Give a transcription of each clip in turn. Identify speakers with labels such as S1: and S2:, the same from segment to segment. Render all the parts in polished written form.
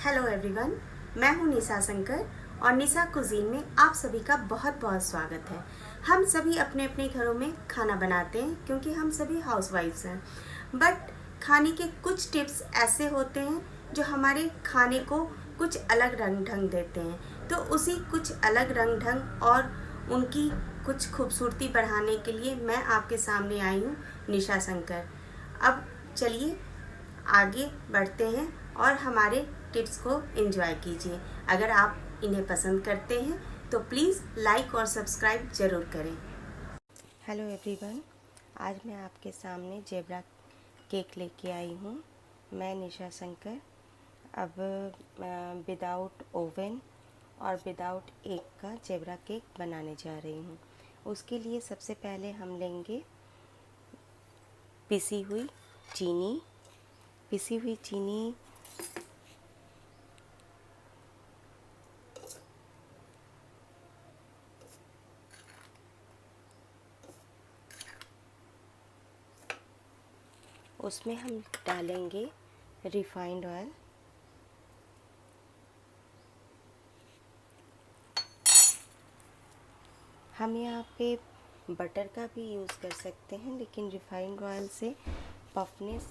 S1: Hello everyone, मैं हूं निशा शंकर और निशा कुजीन में आप सभी का बहुत बहुत स्वागत है। हम सभी अपने अपने घरों में खाना बनाते हैं क्योंकि हम सभी हाउसवाइफ्स हैं। बट खाने के कुछ टिप्स ऐसे होते हैं जो हमारे खाने को कुछ अलग रंग ढंग देते हैं। तो उसी कुछ अलग रंग ढंग और उनकी कुछ खूबसूरती बढ़ाने के लिए मैं आपके सामने आई हूँ, निशा शंकर। अब चलिए आगे बढ़ते हैं और हमारे टिप्स को एंजॉय कीजिए। अगर आप इन्हें पसंद करते हैं तो प्लीज़ लाइक और सब्सक्राइब ज़रूर करें। हेलो एवरीवन, आज मैं आपके सामने जेब्रा केक लेके आई हूँ। मैं निशा शंकर। अब विदाउट ओवन और विदाउट एग का जेब्रा केक बनाने जा रही हूँ। उसके लिए सबसे पहले हम लेंगे पिसी हुई चीनी। पिसी हुई चीनी उसमें हम डालेंगे रिफाइंड ऑयल। हम यहाँ पे बटर का भी यूज़ कर सकते हैं, लेकिन रिफाइंड ऑयल से पफनेस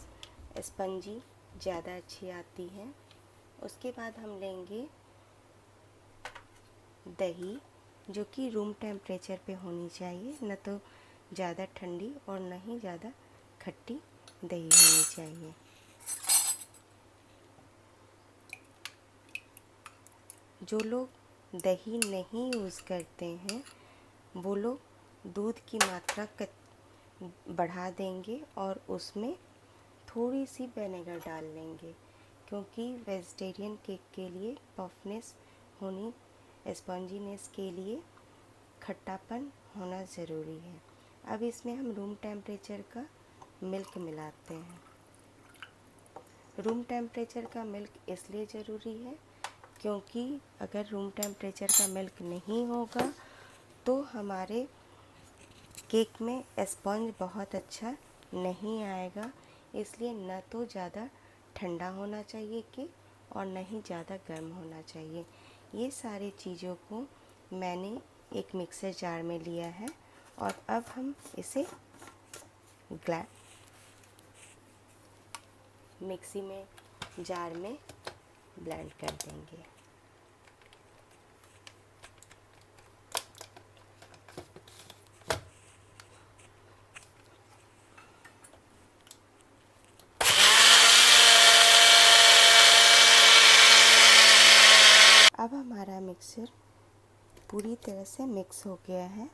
S1: स्पंजी ज़्यादा अच्छी आती है। उसके बाद हम लेंगे दही, जो कि रूम टेम्परेचर पे होनी चाहिए, न तो ज़्यादा ठंडी और न ही ज़्यादा खट्टी दही होनी चाहिए। जो लोग दही नहीं यूज़ करते हैं वो लोग दूध की मात्रा बढ़ा देंगे और उसमें थोड़ी सी विनेगर डाल लेंगे, क्योंकि वेजिटेरियन केक के लिए पफनेस होनी, स्पॉन्जीनेस के लिए खट्टापन होना ज़रूरी है। अब इसमें हम रूम टेम्परेचर का मिल्क मिलाते हैं। रूम टेम्परेचर का मिल्क इसलिए ज़रूरी है क्योंकि अगर रूम टेम्परेचर का मिल्क नहीं होगा तो हमारे केक में स्पंज बहुत अच्छा नहीं आएगा। इसलिए न तो ज़्यादा ठंडा होना चाहिए केक और न ही ज़्यादा गर्म होना चाहिए। ये सारी चीज़ों को मैंने एक मिक्सर जार में लिया है और अब हम इसे मिक्सी में जार में ब्लेंड कर देंगे। अब हमारा मिक्सर पूरी तरह से मिक्स हो गया है।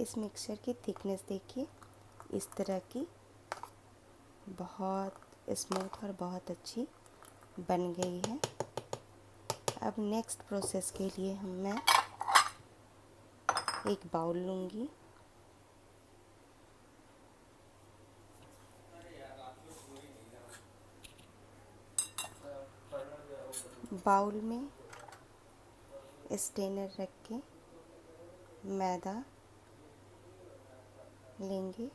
S1: इस मिक्सचर की थिकनेस देखिए, इस तरह की बहुत स्मूथ और बहुत अच्छी बन गई है। अब नेक्स्ट प्रोसेस के लिए मैं एक बाउल लूँगी। बाउल में स्टेनर रख के मैदा लेंगे।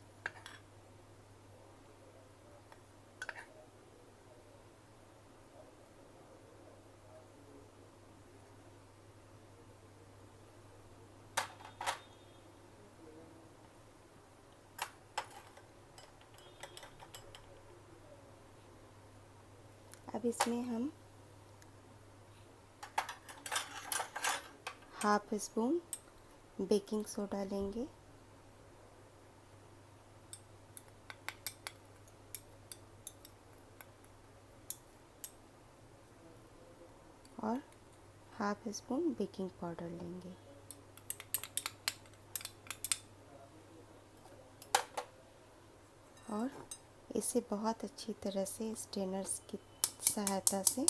S1: अब इसमें हम हाफ स्पून बेकिंग सोडा लेंगे और हाफ स्पून बेकिंग पाउडर लेंगे। और इसे बहुत अच्छी तरह से स्टेनर्स की सहायता से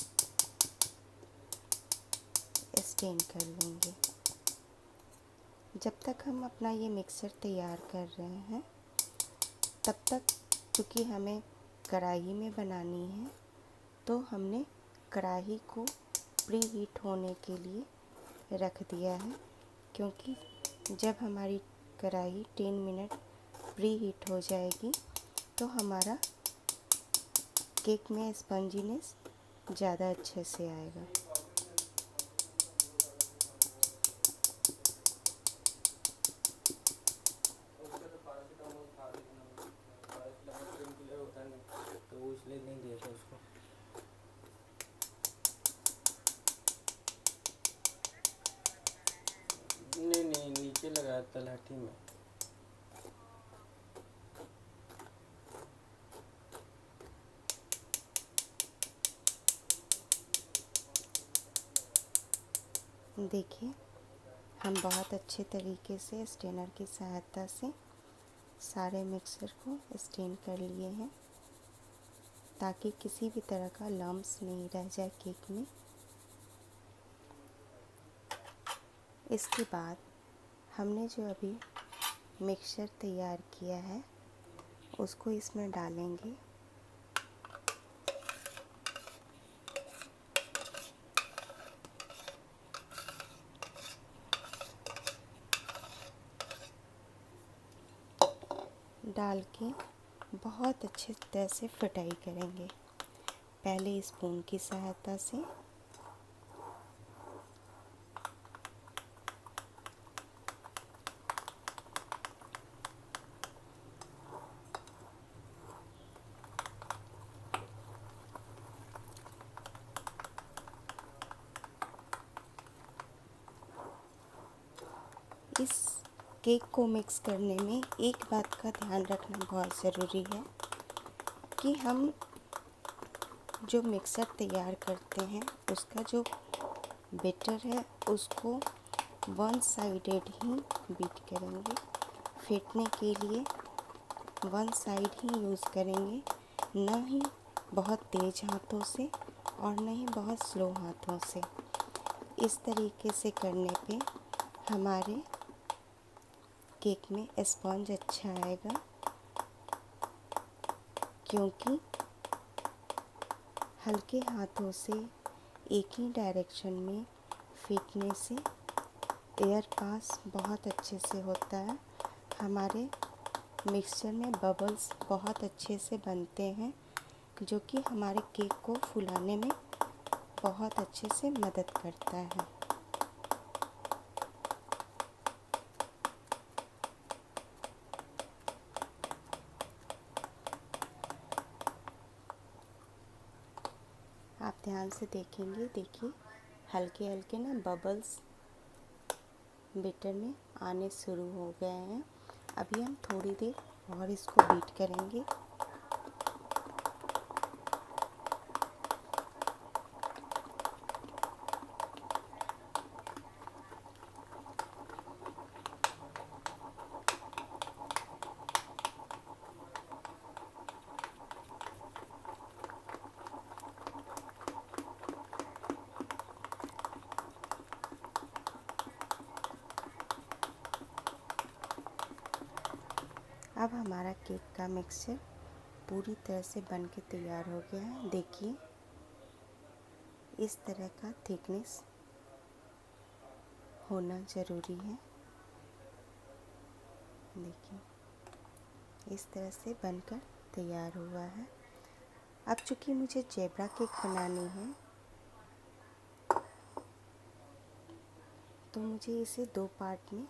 S1: स्टेन कर लेंगे। जब तक हम अपना ये मिक्सचर तैयार कर रहे हैं तब तक, क्योंकि हमें कढ़ाई में बनानी है, तो हमने कढ़ाई को प्री हीट होने के लिए रख दिया है, क्योंकि जब हमारी कढ़ाई 10 मिनट प्री हीट हो जाएगी तो हमारा केक में स्पंजीनेस ज़्यादा अच्छे से आएगा।
S2: तो इसलिए नहीं दिया था उसको। नहीं नीचे लगाया था लाठी में।
S1: देखिए हम बहुत अच्छे तरीके से स्ट्रेनर की सहायता से सारे मिक्सर को स्ट्रेन कर लिए हैं ताकि किसी भी तरह का लम्स नहीं रह जाए केक में। इसके बाद हमने जो अभी मिक्सचर तैयार किया है उसको इसमें डालेंगे। डाल के बहुत अच्छे तरह से फटाई करेंगे, पहले स्पून की सहायता से। इस केक को मिक्स करने में एक बात का ध्यान रखना बहुत ज़रूरी है कि हम जो मिक्सर तैयार करते हैं उसका जो बैटर है उसको वन साइडेड ही बीट करेंगे। फेंटने के लिए वन साइड ही यूज़ करेंगे, न ही बहुत तेज़ हाथों से और न ही बहुत स्लो हाथों से। इस तरीके से करने पे हमारे केक में स्पंज अच्छा आएगा, क्योंकि हल्के हाथों से एक ही डायरेक्शन में फेंकने से एयर पास बहुत अच्छे से होता है। हमारे मिक्सचर में बबल्स बहुत अच्छे से बनते हैं जो कि हमारे केक को फुलाने में बहुत अच्छे से मदद करता है। आप ध्यान से देखेंगे, देखिए हल्के हल्के ना बबल्स बैटर में आने शुरू हो गए हैं। अभी हम थोड़ी देर और इसको बीट करेंगे। अब हमारा केक का मिक्सचर पूरी तरह से बन के तैयार हो गया है। देखिए इस तरह का थिकनेस होना ज़रूरी है। देखिए इस तरह से बनकर तैयार हुआ है। अब चूँकि मुझे ज़ेब्रा केक बनानी है तो मुझे इसे 2 पार्ट में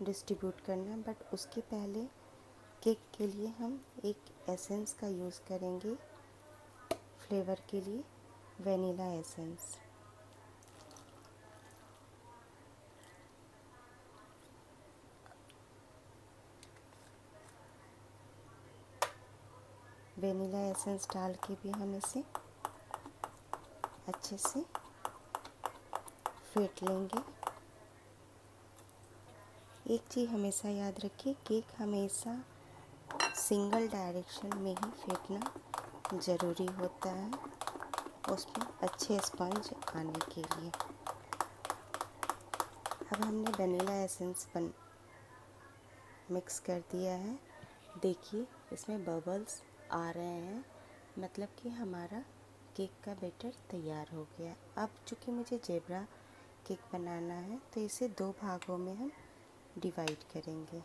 S1: डिस्ट्रीब्यूट करना है, बट उसके पहले केक के लिए हम एक एसेंस का यूज़ करेंगे फ्लेवर के लिए, वनीला एसेंस। वनीला एसेंस डाल के भी हम इसे अच्छे से फेंट लेंगे। एक चीज़ हमेशा याद रखिए, केक हमेशा सिंगल डायरेक्शन में ही फेंटना ज़रूरी होता है उसमें अच्छे स्पंज आने के लिए। अब हमने वनीला एसेंस मिक्स कर दिया है। देखिए इसमें बबल्स आ रहे हैं, मतलब कि हमारा केक का बैटर तैयार हो गया। अब चूँकि मुझे ज़ेब्रा केक बनाना है तो इसे 2 भागों में हम डिवाइड करेंगे।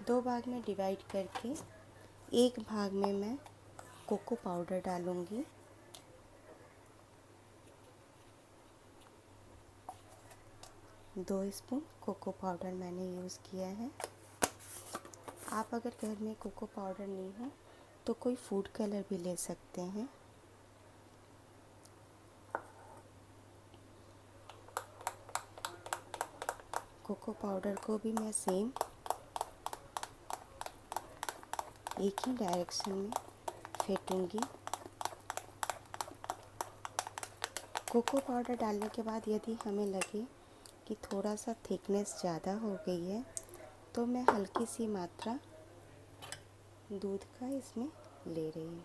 S1: दो भाग में डिवाइड करके एक भाग में मैं कोको पाउडर डालूंगी। दो स्पून कोको पाउडर मैंने यूज़ किया है। आप अगर घर में कोको पाउडर नहीं हो तो कोई फूड कलर भी ले सकते हैं। कोको पाउडर को भी मैं सेम एक ही डायरेक्शन में फेंटूंगी। कोको पाउडर डालने के बाद यदि हमें लगे कि थोड़ा सा थिकनेस ज़्यादा हो गई है तो मैं हल्की सी मात्रा दूध का इसमें ले रही हूँ।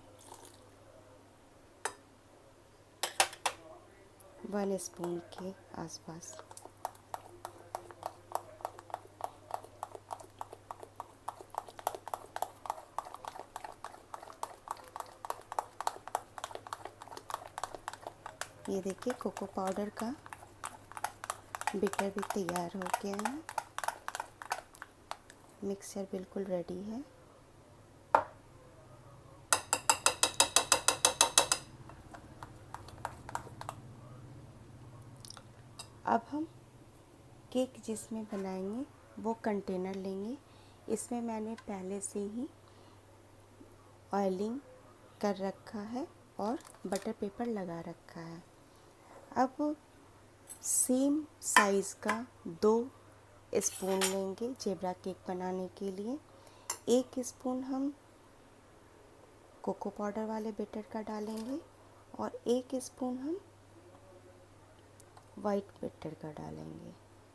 S1: 1 स्पून के आसपास। ये देखिए कोको पाउडर का बिटर भी तैयार हो गया है। मिक्सचर बिल्कुल रेडी है। अब हम केक जिसमें बनाएंगे वो कंटेनर लेंगे। इसमें मैंने पहले से ही ऑयलिंग कर रखा है और बटर पेपर लगा रखा है। अब सेम साइज़ का 2 स्पून लेंगे जेब्रा केक बनाने के लिए। 1 स्पून हम कोको पाउडर वाले बैटर का डालेंगे और 1 स्पून हम वाइट बैटर का डालेंगे।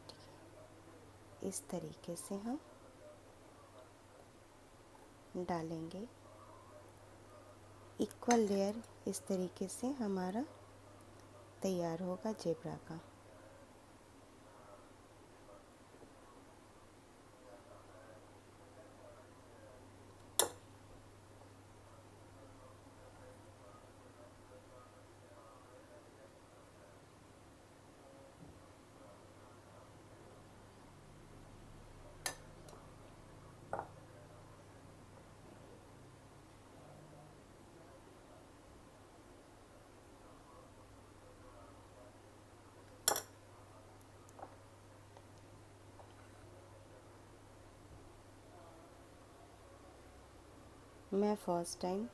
S1: ठीक है, इस तरीके से हम डालेंगे। इक्वल लेयर इस तरीके से हमारा तैयार होगा जेब्रा का। मैं फर्स्ट टाइम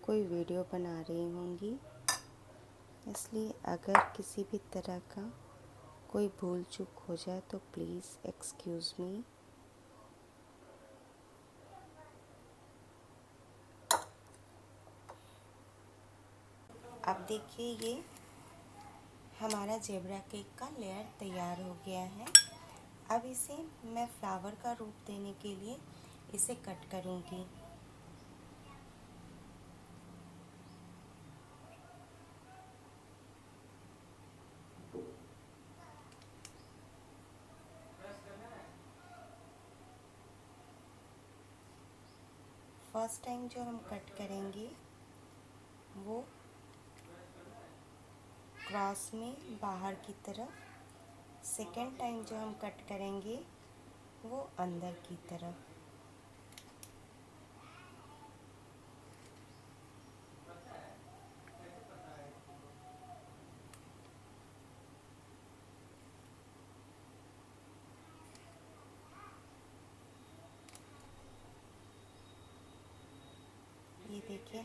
S1: कोई वीडियो बना रही होंगी, इसलिए अगर किसी भी तरह का कोई भूल चूक हो जाए तो प्लीज़ एक्सक्यूज़ मी। अब देखिए ये हमारा जेब्रा केक का लेयर तैयार हो गया है। अब इसे मैं फ्लावर का रूप देने के लिए इसे कट करूँगी। फर्स्ट टाइम जो हम कट करेंगे वो क्रॉस में बाहर की तरफ, सेकेंड टाइम जो हम कट करेंगे वो अंदर की तरफ। ये देखिए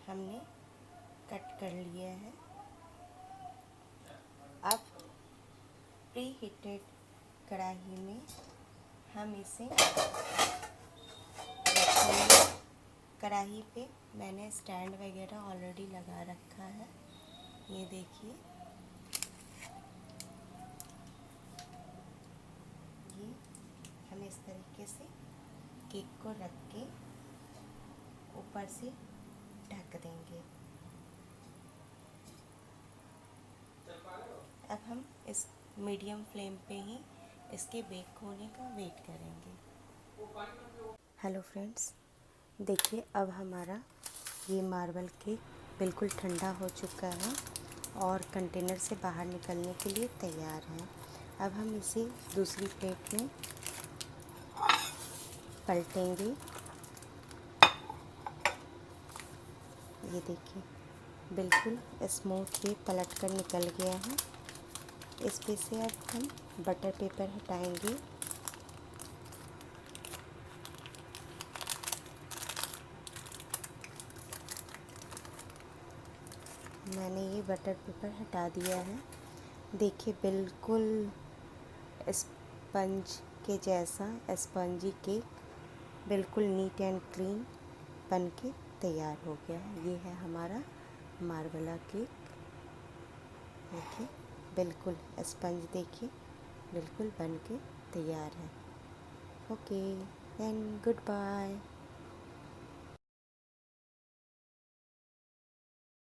S1: हमने कट कर लिया है। अब प्री हीटेड कढ़ाई में हम इसे रखेंगे। कढ़ाई पे मैंने स्टैंड वगैरह ऑलरेडी लगा रखा है। ये देखिए ये हम इस तरीके से केक को रख के ऊपर से ढक देंगे। अब हम इस मीडियम फ्लेम पे ही इसके बेक होने का वेट करेंगे। हेलो फ्रेंड्स, देखिए अब हमारा ये मार्बल केक बिल्कुल ठंडा हो चुका है और कंटेनर से बाहर निकलने के लिए तैयार है। अब हम इसे दूसरी प्लेट में पलटेंगे। ये देखिए बिल्कुल स्मूथ ये पलट कर निकल गया है। इस पे से अब हम बटर पेपर हटाएंगे। मैंने ये बटर पेपर हटा दिया है। देखिए बिल्कुल स्पंज के जैसा स्पंजी केक बिल्कुल नीट एंड क्लीन बन के तैयार हो गया है। ये है हमारा मार्बला केक। देखिए बिल्कुल स्पंज देखिए बिल्कुल बन के तैयार है। Okay then good bye.